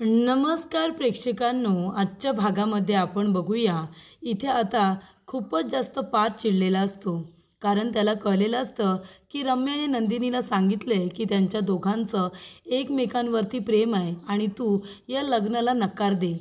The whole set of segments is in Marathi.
नमस्कार प्रेक्षकांनो, आजच्या भागामध्ये आपण बघूया. इथे आता खूपच जास्त पार्थ चिडलेला असतो. कारण त्याला कळलेलं असतं की रम्याने नंदिनीला सांगितले की त्यांच्या दोघांचं एकमेकांवरती प्रेम आहे आणि तू या लग्नाला नकार दे.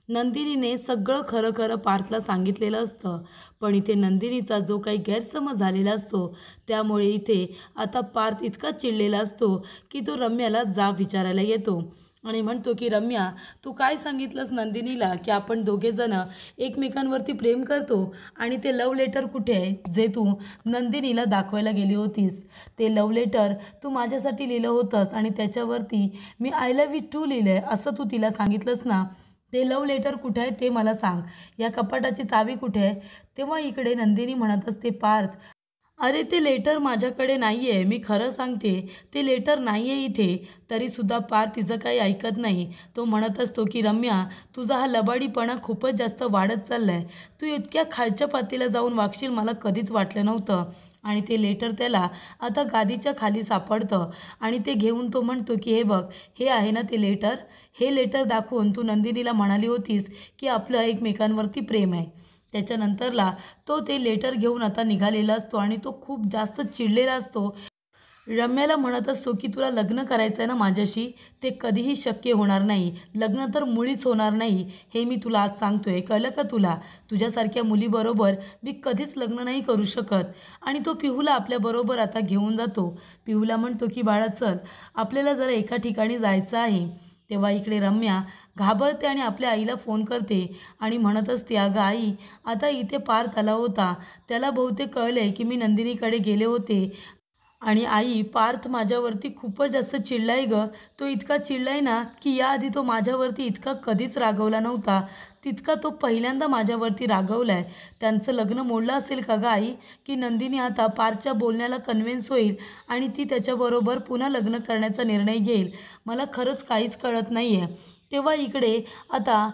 नंदिनीने सगळं खरं खरं पार्थला सांगितलेलं असतं. पण इथे नंदिनीचा जो काही गैरसमज झालेला असतो, त्यामुळे इथे आता पार्थ इतका चिडलेला असतो की तो रम्याला जाब विचारायला येतो आणि म्हणतो की रम्या, तू काय सांगितलंस नंदिनीला की आपण दोघेजण एकमेकांवरती प्रेम करतो आणि ते लव्ह लेटर कुठे आहे जे तू नंदिनीला दाखवायला गेली होतीस? ते लव्ह लेटर तू माझ्यासाठी लिहिलं होतंस आणि त्याच्यावरती मी आय लव्ह यू टू लिहिलं आहे असं तू तिला सांगितलंस ना. ते लव्ह लेटर कुठे आहे ते मला सांग. या कपाटाची चावी कुठे आहे? तेव्हा इकडे नंदिनी म्हणत असते, पार्थ, अरे ते लेटर माझ्याकडे नाही आहे, मी खरं सांगते, ते लेटर नाही आहे इथे. तरीसुद्धा पार्थ तिचं काही ऐकत नाही. तो म्हणत असतो की रम्या, तुझा हा लबाडीपणा खूपच जास्त वाढत चालला आहे. तू इतक्या खालच्या पातळीला जाऊन वागशील मला कधीच वाटलं नव्हतं. आणि ते लेटर त्याला आता गादीच्या खाली सापडतं आणि ते घेऊन तो म्हणतो की हे बघ, हे आहे ना ते लेटर. हे लेटर दाखवून तू नंदिनीला म्हणाली होतीस की आपलं एकमेकांवरती प्रेम आहे. त्याच्यानंतरला तो ते लेटर घेऊन आता निघालेला असतो आणि तो खूप जास्त चिडलेला असतो. रम्याला म्हणत असतो की तुला लग्न करायचं आहे ना माझ्याशी, ते कधीही शक्य होणार नाही. लग्न तर मुळीच होणार नाही, हे मी तुला आज सांगतोय. कळलं का तुला? तुझ्यासारख्या मुलीबरोबर मी कधीच लग्न नाही करू शकत. आणि तो पिहूला आपल्याबरोबर आता घेऊन जातो. पिहूला म्हणतो की बाळा चल, आपल्याला जरा एका ठिकाणी जायचं आहे. तेव्हा इकडे रम्या घाबरते आणि आपल्या आईला फोन करते आणि म्हणत असते, अगं आई, आता इथे पार्थ आला होता. त्याला बहुतेक कळले की मी नंदिनीकडे गेले होते. आणि आई, पार्थ माझ्यावरती खूपच जास्त चिडलाय गं. तो इतका चिडलाय ना की याआधी तो माझ्यावरती इतका कधीच रागवला नव्हता, तितका तो पहिल्यांदा माझ्यावरती रागवलाय. त्यांचं लग्न मोडलं असेल का गं आई, की नंदिनी आता पार्थच्या बोलण्याला कन्व्हिन्स होईल आणि ती त्याच्याबरोबर पुन्हा लग्न करण्याचा निर्णय घेईल? मला खरंच काहीच कळत नाही आहे. तेव्हा इकडे आता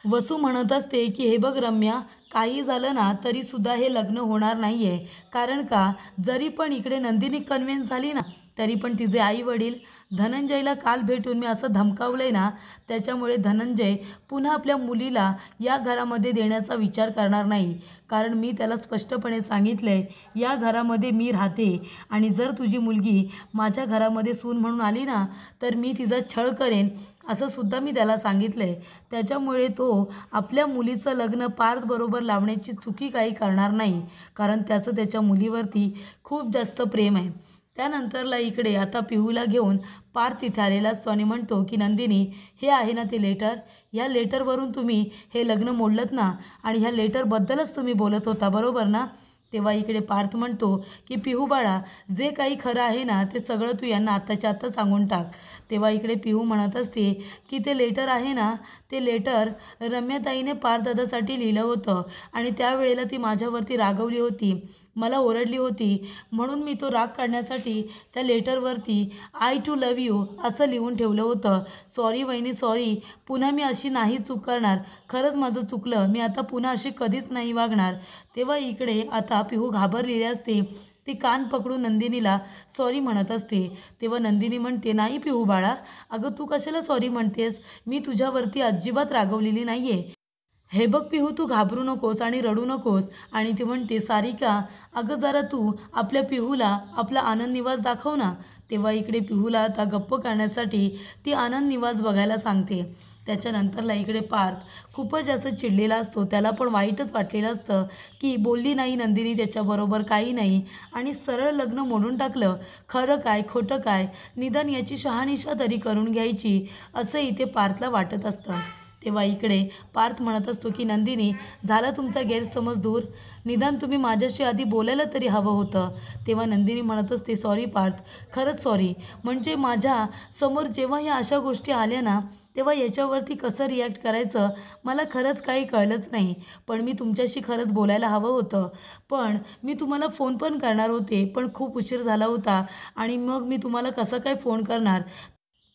वसू म्हणत असते की हे बघ रम्या, काही झालं ना तरीसुद्धा हे लग्न होणार नाही आहे. कारण का, जरी पण इकडे नंदिनी कन्व्हिन्स झाली ना, तरी पण तिचे आई वडील धनंजयला काल भेटून मी असं धमकावलं आहे ना, त्याच्यामुळे धनंजय पुन्हा आपल्या मुलीला या घरामध्ये देण्याचा विचार करणार नाही. कारण मी त्याला स्पष्टपणे सांगितलं आहे, या घरामध्ये मी राहते आणि जर तुझी मुलगी माझ्या घरामध्ये सून म्हणून आली ना, तर मी तिचा छळ करेन, असं सुद्धा मी त्याला सांगितलं आहे. त्याच्यामुळे तो आपल्या मुलीचं लग्न पार्थबरोबर लावण्याची चुकी काही करणार नाही. कारण त्याचं त्याच्या मुलीवरती खूप जास्त प्रेम आहे. त्यानंतरला इकडे आता पिहूला घेऊन पार्थ तिथे आलेला असतो आणि म्हणतो की नंदिनी, हे आहे ना ते लेटर. ह्या लेटरवरून तुम्ही हे लग्न मोडलंत ना आणि ह्या लेटरबद्दलच तुम्ही बोलत होता, बरोबर ना? तेव्हा इकडे पार्थ म्हणतो की पिहू बाळा, जे काही खरं आहे ना ते सगळं तू यांना आत्ताच्या आत्ता सांगून टाक. तेव्हा इकडे पिहू म्हणत असते की ते लेटर आहे ना, ते लेटर रम्याताईने पार्थदादासाठी लिहिलं होतं आणि त्यावेळेला ती माझ्यावरती रागवली होती, मला ओरडली होती. म्हणून मी तो राग काढण्यासाठी त्या लेटरवरती आय टू लव्ह यू असं लिहून ठेवलं होतं. सॉरी वहिनी, सॉरी. पुन्हा मी अशी नाही चूक करणार. खरंच माझं चुकलं. मी आता पुन्हा अशी कधीच नाही वागणार. तेव्हा इकडे आता पिहू घाबरलेली असते. ती कान पकडून नंदिनीला सॉरी म्हणत असते. तेव्हा नंदिनी म्हणते, नाही पिहू बाळा, अगं तू कशाला सॉरी म्हणतेस? मी तुझ्यावरती अजिबात रागवलेली नाही आहे. हे बघ पिहू, तू घाबरू नकोस आणि रडू नकोस. आणि ती म्हणते, सारिका, अगं जरा तू आपल्या पिहूला आपला आनंद निवास दाखव ना. तेव्हा इकडे पिहूला आता गप्प करण्यासाठी ती आनंद निवास बघायला सांगते. त्याच्यानंतरला इकडे पार्थ खूपच जास्त चिडलेला असतो. त्याला पण वाईटच वाटलेलं असतं की बोलली नाही नंदिनी त्याच्याबरोबर, काही नाही आणि सरळ लग्न मोडून टाकलं. खरं काय खोटं काय, निदान याची शहानिशा तरी करून घ्यायची, असं इथे पार्थला वाटत असतं. तेव्हा इकडे पार्थ म्हणत असतो की नंदिनी, झाला तुमचा गैरसमज दूर. निदान तुम्ही माझ्याशी आधी बोलायला तरी हवं होतं. तेव्हा नंदिनी म्हणत असते, सॉरी पार्थ, खरंच सॉरी. म्हणजे माझ्या समोर जेव्हा या अशा गोष्टी आल्या ना, तेव्हा याच्यावरती कसं रिॲक्ट करायचं मला खरंच काही कळलंच नाही. पण मी तुमच्याशी खरंच बोलायला हवं होतं. पण मी तुम्हाला फोन पण करणार होते, पण खूप उशीर झाला होता आणि मग मी तुम्हाला कसं काय फोन करणार.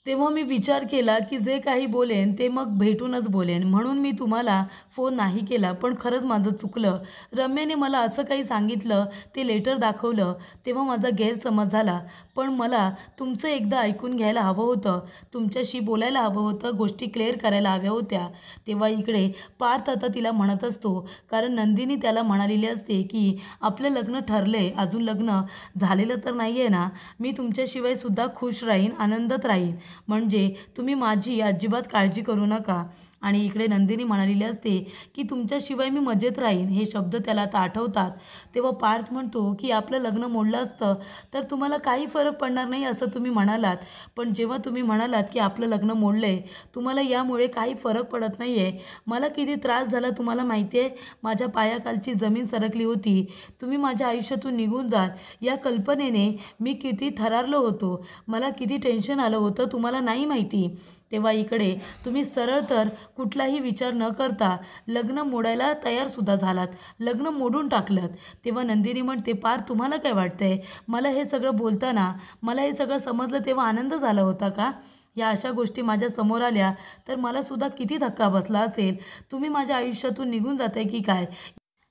तेव्हा मी विचार केला की जे काही बोलेन ते मग भेटूनच बोलेन, म्हणून मी तुम्हाला फोन नाही केला. पण खरंच माझं चुकलं. रम्याने मला असं काही सांगितलं, ते लेटर दाखवलं, तेव्हा माझा गैरसमज झाला. पण मला तुमचं एकदा ऐकून घ्यायला हवं होतं, तुमच्याशी बोलायला हवं होतं, गोष्टी क्लिअर करायला हव्या होत्या. तेव्हा इकडे पार्थ आता तिला म्हणत असतो, कारण नंदिनी त्याला म्हणालेली असते की आपलं लग्न ठरलंय, अजून लग्न झालेलं तर नाही आहे ना, मी तुमच्याशिवाय सुद्धा खुश राहीन, आनंदात राहीन, म्हणजे तुम्ही माझी अजिबात काळजी करू नका. आणि इकडे नंदिनी म्हणालेली असते की तुमच्याशिवाय मी मजेत राहीन. हे शब्द त्याला आता आठवतात. तेव्हा पार्थ म्हणतो की आपलं लग्न मोडलं असतं तर तुम्हाला काही फरक पडणार नाही असं तुम्ही म्हणालात, पण जेव्हा तुम्ही म्हणालात की आपलं लग्न मोडलं आहे, तुम्हाला यामुळे काही फरक पडत नाही आहे, मला किती त्रास झाला तुम्हाला माहिती आहे. माझ्या पायाखालची जमीन सरकली होती. तुम्ही माझ्या आयुष्यातून निघून जाल या कल्पनेने मी किती थरारलो होतो, मला किती टेन्शन आलं होतं तुम्हाला नाही माहिती. तेव्हा इकडे तुम्ही सरळ तर कुठलाही विचार न करता लग्न मोडायला तयारसुद्धा झालात, लग्न मोडून टाकलं. तेव्हा नंदिनी म्हणते, पार्थ तुम्हाला काय वाटतंय, मला हे सगळं बोलताना मला हे सगळं समजलं तेव्हा आनंद झाला होता का? या अशा गोष्टी माझ्या समोर आल्या तर मलासुद्धा किती धक्का बसला असेल. तुम्ही माझ्या आयुष्यातून निघून जाताय की काय,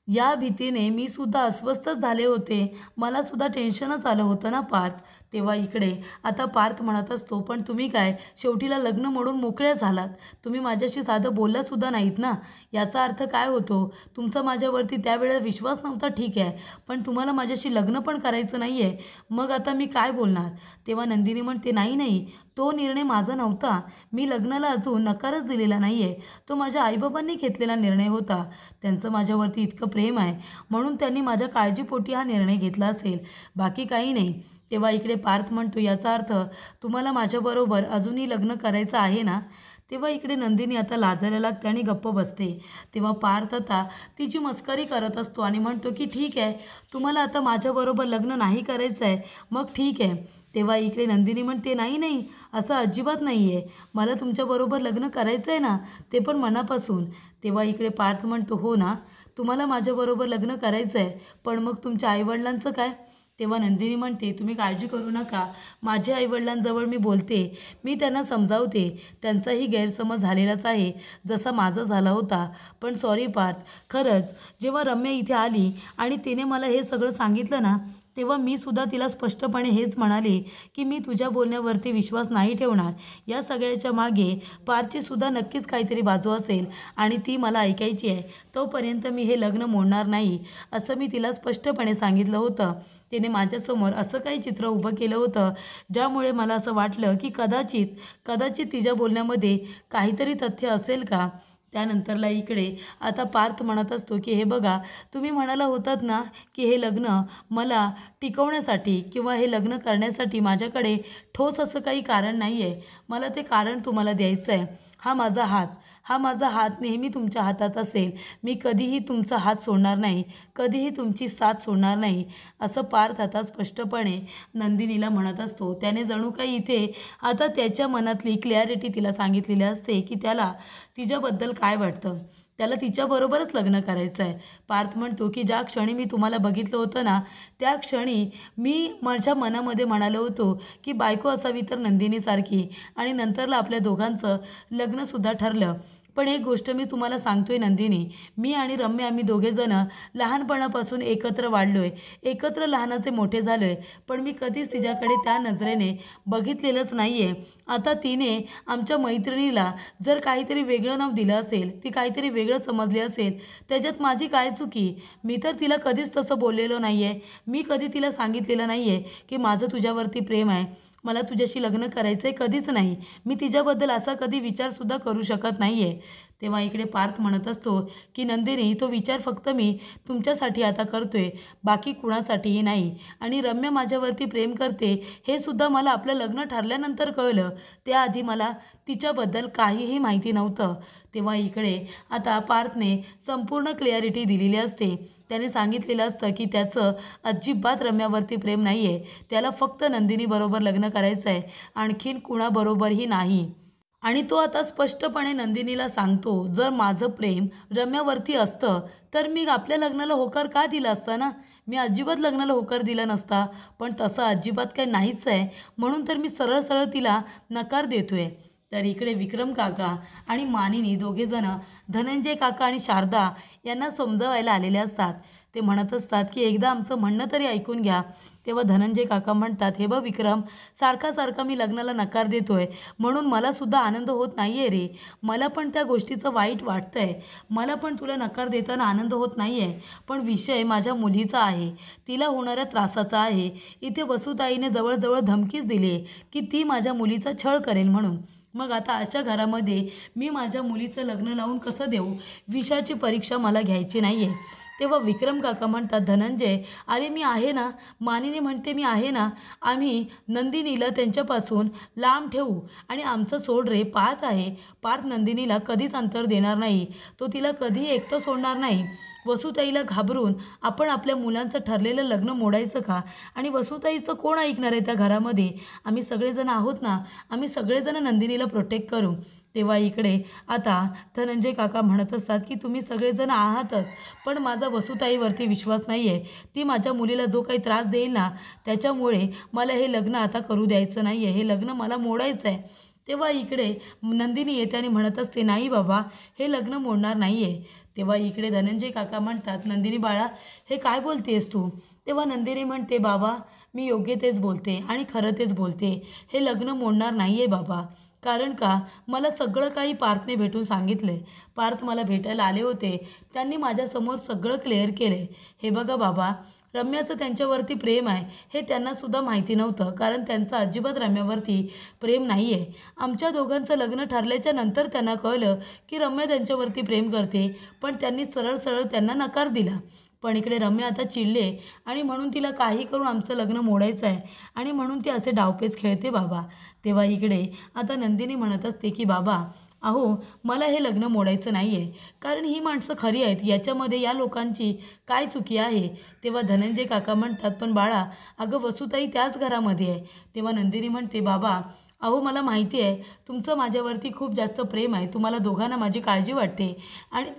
या भीतीने मी सुद्धा अस्वस्थच झाले होते, मला सुद्धा टेन्शनच आलं होतं ना पार्थ. तेव्हा इकडे आता पार्थ म्हणत असतो, पण तुम्ही काय शेवटीला लग्न मोडून मोकळ्या झालात, तुम्ही माझ्याशी साधं बोललासुद्धा नाहीत ना. याचा अर्थ काय होतो, तुमचा माझ्यावरती त्यावेळेला विश्वास नव्हता ठीक आहे, पण तुम्हाला माझ्याशी लग्न पण करायचं नाही आहे, मग आता मी काय बोलणार. तेव्हा नंदिनी म्हणते, नाही नाही, तो निर्णय माझा नव्हता, मी लग्नाला अजून नकारच दिलेला नाही आहे, तो माझ्या आईबाबांनी घेतलेला निर्णय होता. त्यांचं माझ्यावरती इतकं प्रेम आहे म्हणून त्यांनी माझ्या काळजीपोटी हा निर्णय घेतला असेल, बाकी काही नाही. तेव्हा इकडे पार्थ म्हणतो, याचा अर्थ तुम्हाला माझ्याबरोबर अजूनही लग्न करायचं आहे ना. तेव्हा इकडे नंदिनी आता लाजायला लागते आणि गप्प बसते. तेव्हा पार्थ आता तिची मस्करी करत असतो आणि म्हणतो की ठीक आहे, तुम्हाला आता माझ्याबरोबर लग्न नाही करायचं आहे, मग ठीक आहे. तेव्हा इकडे नंदिनी म्हणते, नाही नाही, असं अजिबात नाही आहे, मला तुमच्याबरोबर लग्न करायचं आहे ना, ते पण मनापासून. तेव्हा इकडे पार्थ म्हणतो, हो ना, तुम्हाला माझ्याबरोबर लग्न करायचं आहे, पण मग तुमच्या आईवडिलांचं काय. तेव्हा नंदिनी म्हणते, तुम्ही काळजी करू नका, माझ्या आईवडिलांजवळ मी बोलते, मी त्यांना समजावते, त्यांचाही गैरसमज झालेलाच आहे जसा माझा झाला होता. पण सॉरी पार्थ, खरंच जेव्हा रम्या इथे आली आणि तिने मला हे सगळं सांगितलं ना, तेव्हा मी सुद्धा तिला स्पष्टपणे हेच म्हणाले की मी तुझ्या बोलण्यावरती विश्वास नाही ठेवणार. या सगळ्याच्या मागे पार्थची सुद्धा नक्कीच काहीतरी बाजू असेल आणि ती मला ऐकायची आहे, तोपर्यंत मी हे लग्न मोडणार नाही, असं मी तिला स्पष्टपणे सांगितलं होतं. तिने माझ्यासमोर असं काही चित्र उभं केलं होतं ज्यामुळे मला असं वाटलं की कदाचित कदाचित तिच्या बोलण्यामध्ये काहीतरी तथ्य असेल का. त्यानंतरला इकडे आता पार्थ म्हणत असतो की हे बघा, तुम्ही म्हणाला होतात ना की हे लग्न मला टिकवण्यासाठी किंवा हे लग्न करण्यासाठी माझ्याकडे ठोस असं काही कारण नाही आहे, मला ते कारण तुम्हाला द्यायचं आहे. हा माझा हात नेहमी तुमच्या हातात असेल, मी कधीही तुमचा हात सोडणार नाही, कधीही तुमची साथ सोडणार नाही, असं पार्थ आता स्पष्टपणे नंदिनीला म्हणत असतो. त्याने जणू काही इथे आता त्याच्या मनातली क्लॅरिटी तिला सांगितलेली असते की त्याला तिच्याबद्दल काय वाटतं, त्याला तिच्याबरोबरच लग्न करायचं आहे. पार्थ म्हणतो की ज्या क्षणी मी तुम्हाला बघितलं होतं ना, त्या क्षणी मी माझ्या मनामध्ये म्हणालो होतो की बायको असावी तर नंदिनीसारखी, आणि नंतरला आपल्या दोघांचं लग्नसुद्धा ठरलं. पण एक गोष्ट मी तुम्हाला सांगतोय नंदिनी, मी आणि रम्या आम्ही दोघेजणं लहानपणापासून एकत्र वाढलो आहे, एकत्र लहानाचे मोठे झालो आहे, पण मी कधीच तिच्याकडे त्या नजरेने बघितलेलंच नाही आहे. आता तिने आमच्या मैत्रिणीला जर काहीतरी वेगळं नाव दिलं असेल, ती काहीतरी वेगळं समजली असेल, त्याच्यात माझी काय चुकी. मी तर तिला कधीच तसं बोललेलो नाही आहे, मी कधी तिला सांगितलेलं नाही आहे की माझं तुझ्यावरती प्रेम आहे, मला तुझ्याशी लग्न करायचं आहे, कधीच नाही. मी तिच्याबद्दल असा कधी विचारसुद्धा करू शकत नाही आहे. तेव्हा इकडे पार्थ म्हणत असतो की नंदिनी, तो विचार फक्त मी तुमच्यासाठी आता करतोय, बाकी कुणासाठीही नाही. आणि रम्या माझ्यावरती प्रेम करते हे सुद्धा मला आपलं लग्न ठरल्यानंतर कळलं, त्याआधी मला तिच्याबद्दल काहीही माहिती नव्हतं. तेव्हा इकडे आता पार्थने संपूर्ण क्लॅरिटी दिलेली असते. त्याने सांगितलेलं असतं की त्याचं अजिबात रम्यावरती प्रेम नाही आहे, त्याला फक्त नंदिनीबरोबर लग्न करायचं आहे, आणखीन कुणाबरोबरही नाही. आणि तो आता स्पष्टपणे नंदिनीला सांगतो, जर माझं प्रेम रम्यावरती असतं तर मी आपल्या लग्नाला होकार का दिला असता ना. मी अजिबात लग्नाला होकार दिला नसता. पण तसं अजिबात काही नाहीच आहे, म्हणून तर मी सरळ सरळ तिला नकार देतोय. तर इकडे विक्रम काका आणि मानिनी दोघेजणं धनंजय काका आणि शारदा यांना समजावायला आलेले असतात. ते म्हणत असतात की एकदा आमचं म्हणणं तरी ऐकून घ्या. तेव्हा धनंजय काका म्हणतात, हे बघ विक्रम, सारखा सारखा मी लग्नाला नकार देतोय म्हणून मलासुद्धा आनंद होत नाही आहे रे. मला पण त्या गोष्टीचं वाईट वाटतं आहे. मला पण तुला नकार देताना आनंद होत नाही आहे. पण विषय माझ्या मुलीचा आहे, तिला होणाऱ्या त्रासाचा आहे. इथे वसुताईने जवळजवळ धमकीच दिली की ती माझ्या मुलीचा छळ करेल म्हणून. मग आता अशा घरामध्ये मी माझ्या मुलीचं लग्न लावून कसं देऊ? विषयाची परीक्षा मला घ्यायची नाही आहे. तेव्हा विक्रम काका म्हणतात, धनंजय, अरे मी आहे ना. मानिनी म्हणते मी आहे ना. आम्ही नंदिनीला त्यांच्यापासून लांब ठेवू आणि आमचं सोड रे. पार्थ आहे. पार्थ नंदिनीला कधीच अंतर देणार नाही. तो तिला कधीही एकटं सोडणार नाही. वसुताईला घाबरून आपण आपल्या मुलांचं ठरलेलं लग्न मोडायचं का? आणि वसुताईचं कोण ऐकणार आहे त्या घरामध्ये? आम्ही सगळेजण आहोत ना. आम्ही सगळेजण नंदिनीला प्रोटेक्ट करू. तेव्हा इकडे आता धनंजय काका म्हणत असतात की तुम्ही सगळेजण आहातच, पण माझा वसुताईवरती विश्वास नाही आहे. ती माझ्या मुलीला जो काही त्रास देईल ना, त्याच्यामुळे मला हे लग्न आता करू द्यायचं नाही आहे. हे लग्न मला मोडायचं आहे. तेव्हा इकडे नंदिनी येते आणि म्हणत असते, नाही बाबा, हे लग्न मोडणार नाही आहे. तेव्हा इकडे धनंजय काका म्हणतात, नंदिनी बाळा, हे काय बोलतेस तू? तेव्हा नंदिनी म्हणते, बाबा, मी योग्य तेच बोलते आणि खरं तेच बोलते. हे लग्न मोडणार नाही आहे बाबा. कारण का, मला सगळं काही पार्थने भेटून सांगितलं आहे. पार्थ मला भेटायला आले होते. त्यांनी माझ्यासमोर सगळं क्लिअर केलं आहे. हे बघा बाबा, रम्याचं त्यांच्यावरती प्रेम आहे हे त्यांनासुद्धा माहिती नव्हतं, कारण त्यांचं अजिबात रम्यावरती प्रेम नाही आहे. आमच्या दोघांचं लग्न ठरल्याच्या नंतर त्यांना कळलं की रम्या त्यांच्यावरती प्रेम करते, पण त्यांनी सरळ सरळ त्यांना नकार दिला. पण इकडे रम्या आता चिडले आणि म्हणून तिला काही करून आमचं लग्न मोडायचं आहे आणि म्हणून ती असे डावपेच खेळते बाबा. तेव्हा इकडे आता नंदिनी म्हणत असते की बाबा, अहो, मला हे लग्न मोडायचं नाही आहे, कारण ही माणसं खरी आहेत. याच्यामध्ये या लोकांची काय चुकी आहे? तेव्हा धनंजय काका म्हणतात, पण बाळा, अगं वसुताई त्याच घरामध्ये आहे. तेव्हा नंदिनी म्हणते, बाबा, अहो, मला माहिती आहे तुमचं माझ्यावरती खूप जास्त प्रेम आहे. तुम्हाला दोघांना माझी काळजी वाटते आणि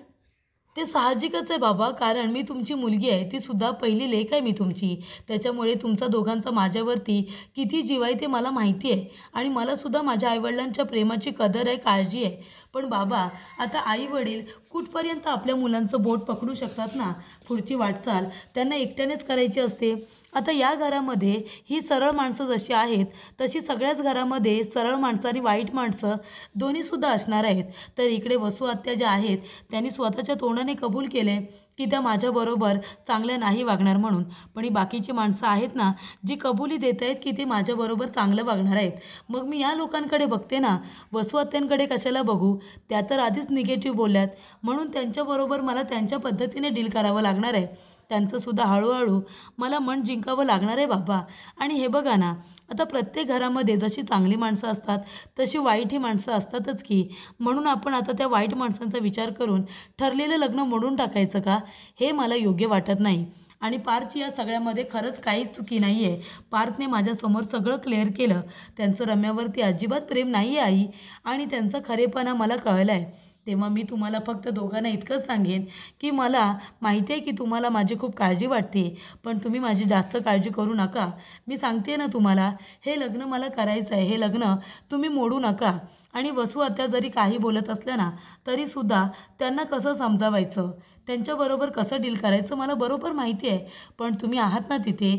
ते साहजिकच आहे बाबा, कारण मी तुमची मुलगी आहे. तीसुद्धा पहिली लेक आहे मी तुमची. त्याच्यामुळे तुमचा दोघांचा माझ्यावरती किती जीव आहे ते मला माहिती आहे आणि मलासुद्धा माझ्या आईवडिलांच्या प्रेमाची कदर आहे, काळजी आहे. पण बाबा, आता आईवडील कुठपर्यंत आपल्या मुलांचं बोट पकडू शकतात ना? पुढची वाटचाल त्यांना एकट्यानेच करायची असते. आता या घरामध्ये ही सरळ माणसं जशी आहेत तशी सगळ्याच घरामध्ये सरळ माणसं आणि वाईट माणसं दोन्हीसुद्धा असणार आहेत. तर इकडे वसू आत्या ज्या आहेत त्यांनी स्वतःच्या तोंडाने कबूल केले की त्या माझ्याबरोबर चांगल्या नाही वागणार म्हणून. पण ही बाकीची माणसं आहेत ना, जी कबुली देत आहेत की ते माझ्याबरोबर चांगलं वागणार आहेत. मग मी या लोकांकडे बघते ना, वसू आत्यांकडे कशाला बघू? त्या तर आधीच निगेटिव्ह बोलल्यात, म्हणून त्यांच्याबरोबर मला त्यांच्या पद्धतीने डील करावं लागणार आहे. त्यांचंसुद्धा हळूहळू मला मन जिंकावं लागणार आहे बाबा. आणि हे बघा ना, आता प्रत्येक घरामध्ये जशी चांगली माणसं असतात तशी वाईटही माणसं असतातच की. म्हणून आपण आता त्या वाईट माणसांचा विचार करून ठरलेलं लग्न मोडून टाकायचं का? हे मला योग्य वाटत नाही. आणि पार्थची या सगळ्यामध्ये खरंच काहीच चुकी नाही आहे. पार्थने माझ्यासमोर सगळं क्लिअर केलं. त्यांचं रम्यावरती अजिबात प्रेम नाही आहे आई, आणि त्यांचा खरेपणा मला कळला आहे. तेव्हा मी तुम्हाला फक्त दोघांना इतकंच सांगेन की मला माहिती आहे की तुम्हाला माझी खूप काळजी वाटते, पण तुम्ही माझी जास्त काळजी करू नका. मी सांगते ना तुम्हाला, हे लग्न मला करायचं आहे. हे लग्न तुम्ही मोडू नका. आणि वसू आत्या जरी काही बोलत असल्या ना, तरीसुद्धा त्यांना कसं समजावायचं, त्यांच्याबरोबर कसं डील करायचं मला बरोबर माहिती आहे. पण तुम्ही आहात ना तिथे,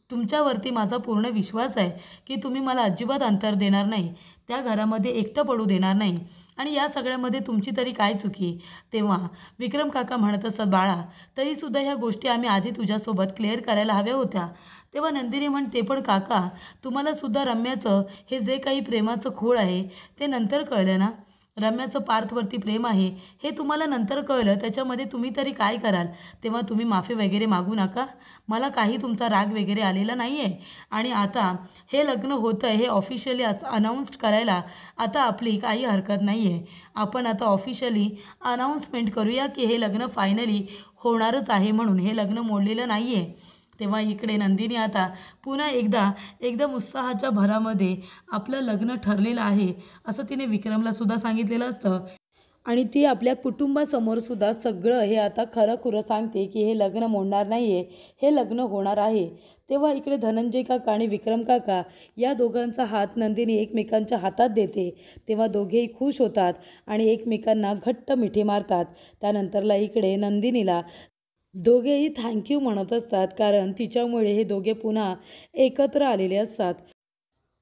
तुमच्यावरती माझा पूर्ण विश्वास आहे की तुम्ही मला अजिबात अंतर देणार नाही, त्या घरामध्ये एकटं पडू देणार नाही. आणि या सगळ्यामध्ये तुमची तरी काय चुकी? तेव्हा विक्रम काका म्हणत असतात, बाळा, तरीसुद्धा ह्या गोष्टी आम्ही आधी तुझ्यासोबत क्लिअर करायला हव्या होत्या. तेव्हा नंदिनी म्हणते, पण काका, तुम्हालासुद्धा रम्याचं हे जे काही प्रेमाचं खूळ आहे ते नंतर कळलं ना. रम्याचं पार्थवरती प्रेम आहे हे तुम्हाला नंतर कळलं, त्याच्यामध्ये तुम्ही तरी काय कराल? तेव्हा तुम्ही माफी वगैरे मागू नका. मला काही तुमचा राग वगैरे आलेला नाही आहे. आणि आता हे लग्न होतं आहे हे ऑफिशियली असं अनाऊन्स करायला आता आपली काही हरकत नाही आहे. आपण आता ऑफिशियली अनाऊन्समेंट करूया की हे लग्न फायनली होणारच आहे, म्हणून हे लग्न मोडलेलं नाही आहे. तेव्हा इकडे नंदिनी आता पुन्हा एकदा एकदम उत्साहाच्या भरामध्ये आपलं लग्न ठरलेलं आहे असं तिने विक्रमला सुद्धा सांगितलेलं असतं आणि ती आपल्या कुटुंबासमोर सुद्धा सगळं हे आता खरं खुरं सांगते की हे लग्न मोडणार नाही आहे, हे लग्न होणार आहे. तेव्हा इकडे धनंजय काका आणि विक्रम काका या दोघांचा हात नंदिनी एकमेकांच्या हातात देते. तेव्हा दोघेही खुश होतात आणि एकमेकांना घट्ट मिठी मारतात. त्यानंतरला इकडे नंदिनीला दोघेही थँक्यू म्हणत असतात कारण तिच्यामुळे हे दोघे पुन्हा एकत्र आलेले असतात.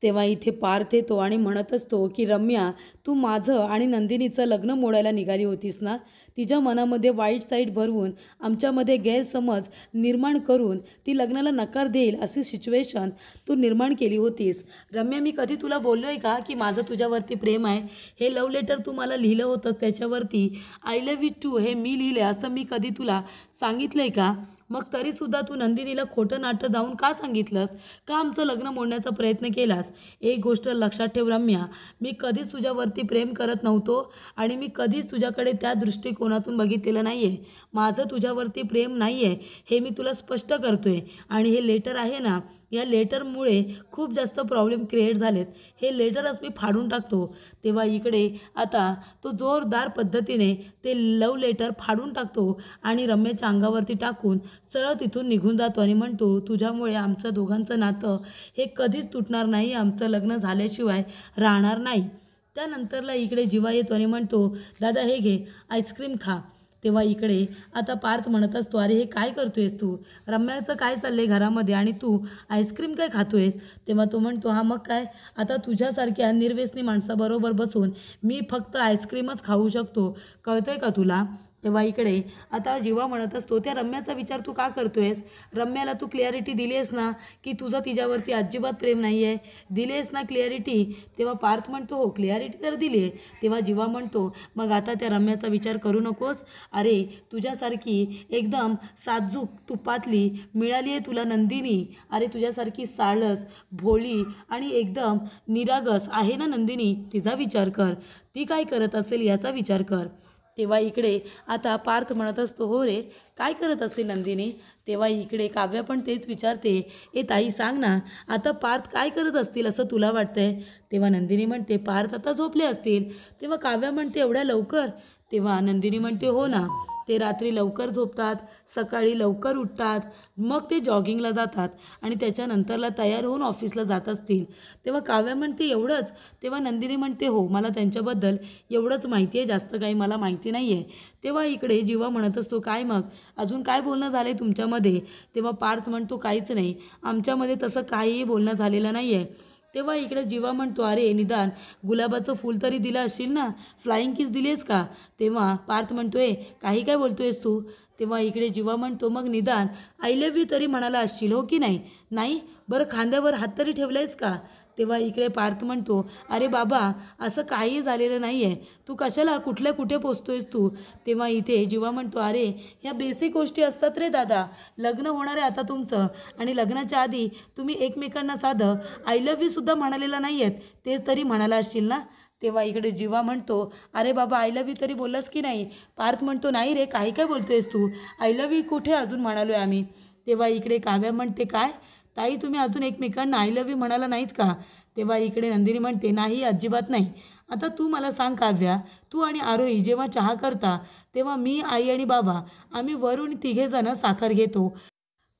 तेव्हा इथे पार्थ येतो आणि म्हणत असतो की रम्या, तू माझं आणि नंदिनीचं लग्न मोडायला निघाली होतीस ना. तिच्या मनामध्ये वाईट साईड भरवून आमच्यामध्ये गैरसमज निर्माण करून ती लग्नाला नकार देईल अशी सिच्युएशन तू निर्माण केली होतीस. रम्या, मी कधी तुला बोललो आहे का की माझं तुझ्यावरती प्रेम आहे. हे लव्ह लेटर तू मला लिहिलं होतंस त्याच्यावरती आय लव्ह यू टू हे मी लिहिले असं मी कधी तुला सांगितलं आहे का. मग तरीसुद्धा तू नंदिनीला खोटं नाटं जाऊन का सांगितलंस, का आमचं लग्न मोडण्याचा प्रयत्न केलास. एक गोष्ट लक्षात ठेव रम्या, मी कधीच तुझ्यावरती प्रेम करत नव्हतो आणि मी कधीच तुझ्याकडे त्या दृष्टिकोनातून बघितलेलं नाही आहे. माझं तुझ्यावरती प्रेम नाही आहे हे मी तुला स्पष्ट करतो आहे. आणि हे लेटर आहे ना, या लेटरमुळे खूप जास्त प्रॉब्लेम क्रिएट झालेत. हे लेटरच मी फाडून टाकतो. तेव्हा इकडे आता तो जोरदार पद्धतीने ते लव लेटर फाडून टाकतो आणि रम्याच्या अंगावरती टाकून सरळ तिथून निघून जातो आणि म्हणतो, तुझ्यामुळे आमचं दोघांचं नातं हे कधीच तुटणार नाही, आमचं लग्न झाल्याशिवाय राहणार नाही. त्यानंतरला इकडे जीवा येतो आणि म्हणतो, दादा हे घे आईस्क्रीम खा. तेव्हा इकडे आता पार्थ म्हणत असतो, अरे हे काय करतोयस तू, रम्याचं काय चाललंय घरामध्ये आणि तू आईस्क्रीम काय खातोयस. तेव्हा तो म्हणतो, हा मग काय, आता तुझ्यासारख्या निर्व्यसनी माणसाबरोबर बसून मी फक्त आईस्क्रीमच खाऊ शकतो, कळतंय का तुला. तेव्हा इकडे आता जीवा म्हणत असतो, त्या रम्याचा विचार तू का करतोयस. रम्याला तू क्लिअरिटी दिली आहेस ना की तुझं तिच्यावरती अजिबात प्रेम नाही आहे, दिली आहेस ना क्लिअरिटी. तेव्हा पार्थ म्हणतो, हो क्लिअरिटी तर दिली आहे. तेव्हा जीवा म्हणतो, मग आता त्या रम्याचा विचार करू नकोस. अरे तुझ्यासारखी एकदम साजूक तुपातली मिळाली आहे तुला नंदिनी. अरे तुझ्यासारखी साळस भोळी आणि एकदम निरागस आहे ना नंदिनी, तिचा विचार कर, ती काय करत असेल याचा विचार कर. तेव्हा इकडे आता पार्थ म्हणत असतो, हो रे काय करत असेल नंदिनी. तेव्हा इकडे काव्या पण तेच विचारते, ए ताई सांग ना, आता पार्थ काय करत असतील असं तुला वाटतंय. तेव्हा नंदिनी म्हणते, पार्थ आता झोपले असतील. तेव्हा काव्या म्हणते, एवढ्या लवकर. तेव्हा नंदिनी म्हणते, हो ना, ते रात्री लवकर झोपतात, सकाळी लवकर उठतात, मग ते जॉगिंगला जातात आणि त्याच्यानंतरला तयार होऊन ऑफिसला जात असतील. तेव्हा काव्या म्हणते, एवढंच. तेव्हा नंदिनी म्हणते, हो मला त्यांच्याबद्दल एवढंच माहिती आहे, जास्त काही मला माहिती नाही आहे. तेव्हा इकडे जीवा म्हणत असतो, काय मग अजून काय बोलणं झालं आहे तुमच्यामध्ये. तेव्हा पार्थ म्हणतो, काहीच नाही, आमच्यामध्ये तसं काहीही बोलणं झालेलं नाही आहे. तेव्हा इकडे जीवा म्हणतो, अरे निदान गुलाबाचं फूल तरी दिलं असशील ना, फ्लाइंग किस दिली आहेस का. तेव्हा पार्थ म्हणतोय, काही काय बोलतोयस तू. तेव्हा इकडे जीवा म्हणतो, मग निदान आय लव्ह यू तरी म्हणाला असशील हो की नाही. नाही बरं खांद्यावर हात तरी ठेवलायस का. तेव्हा इकडे पार्थ म्हणतो, अरे बाबा असं काही झालेलं नाही आहे, तू कशाला कुठल्या कुठे पोचतोयस तू. तेव्हा इथे जीवा म्हणतो, अरे ह्या बेसिक गोष्टी असतात रे दादा, लग्न होणार आहे आता तुमचं आणि लग्नाच्या आधी तुम्ही एकमेकांना साधं आय लव्ह यू सुद्धा म्हणालेलं नाही आहेत, तेच तरी म्हणाला असशील ना. तेव्हा इकडे जीवा म्हणतो, अरे बाबा आय लव्ह यू तरी बोललास की नाही. पार्थ म्हणतो, नाही रे काही काय बोलतोयस तू, आय लव्ह यू कुठे अजून म्हणालो आहे आम्ही. तेव्हा इकडे काव्या म्हणते, काय ताई तुम्ही अजून एकमेकांना आय लव्ह यू म्हणाला नाहीत का. तेव्हा इकडे नंदिनी म्हणते, नाही अजिबात नाही. आता तू मला सांग काव्या, तू आणि आरोही जेव्हा चहा करता तेव्हा मी आई आणि बाबा आम्ही वरून तिघेजणं साखर घेतो,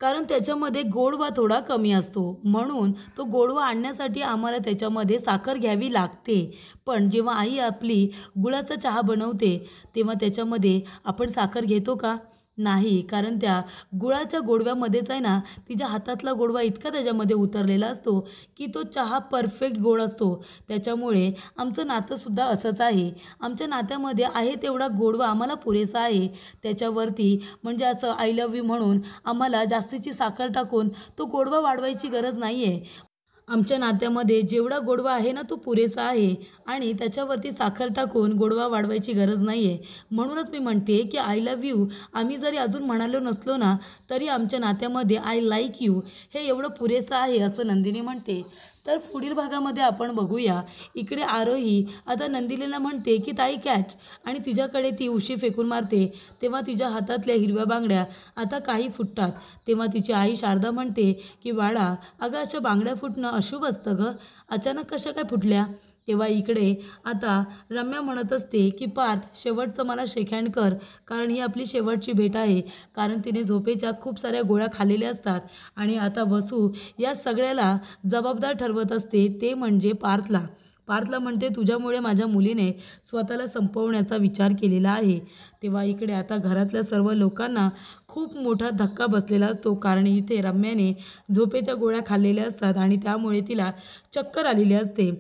कारण त्याच्यामध्ये गोडवा थोडा कमी असतो, म्हणून तो गोडवा आणण्यासाठी आम्हाला त्याच्यामध्ये साखर घ्यावी लागते. पण जेव्हा आई आपली गुळाचा चहा बनवते तेव्हा त्याच्यामध्ये आपण साखर घेतो का. नाही, कारण त्या गुळाच्या गोडव्यामध्येच आहे ना, तिच्या हातातला गोडवा इतका त्याच्यामध्ये उतरलेला असतो की तो चहा परफेक्ट गोड असतो. त्याच्यामुळे आमचं नातंसुद्धा असंच आहे, आमच्या नात्यामध्ये आहे तेवढा गोडवा आम्हाला पुरेसा आहे. त्याच्यावरती म्हणजे असं आय लव्ह यू म्हणून आम्हाला जास्तीची साखर टाकून तो गोडवा वाढवायची गरज नाही आहे. आमच्या नात्यामध्ये जेवढा गोडवा आहे ना तो पुरेसा आहे आणि त्याच्यावरती साखर टाकून गोडवा वाढवायची गरज नाही आहे. म्हणूनच मी म्हणते की आय लव्ह यू आम्ही जरी अजून म्हणालो नसलो ना तरी आमच्या नात्यामध्ये आय लाईक यू हे एवढं पुरेसं आहे असं नंदिनी म्हणते. तर पुढील भागामध्ये आपण बघूया, इकडे आरोही आता नंदिनीला म्हणते की ताई कॅच, आणि तिच्याकडे ती उशी फेकून मारते. तेव्हा तिच्या हातातल्या हिरव्या बांगड्या आता काही फुटतात. तेव्हा तिची आई शारदा म्हणते की बाळा, अगं अशा बांगड्या फुटणं अशुभ असतं गं, अचानक कशा काय फुटल्या? तेव्हा इकडे आता रम्या म्हणत असते की पार्थ, शेवटचं मला शेक हँड कर, कारण ही आपली शेवटची भेट आहे. कारण तिने झोपेच्या खूप साऱ्या गोळ्या खाल्लेल्या असतात आणि आता वसू या सगळ्याला जबाबदार ठरवत असते, ते म्हणजे पार्थला. पार्थला म्हणते तुझ्यामुळे माझ्या मुलीने स्वतःला संपवण्याचा विचार केलेला आहे. तेव्हा इकडे आता घरातल्या सर्व लोकांना खूप मोठा धक्का बसलेला असतो, कारण इथे रम्याने झोपेच्या गोळ्या खाल्लेल्या असतात आणि त्यामुळे तिला चक्कर आलेली असते.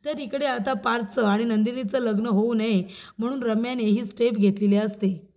तर इकडे आता पार्थचं आणि नंदिनीचं लग्न होऊ नये म्हणून रम्याने ही स्टेप घेतलेली असते.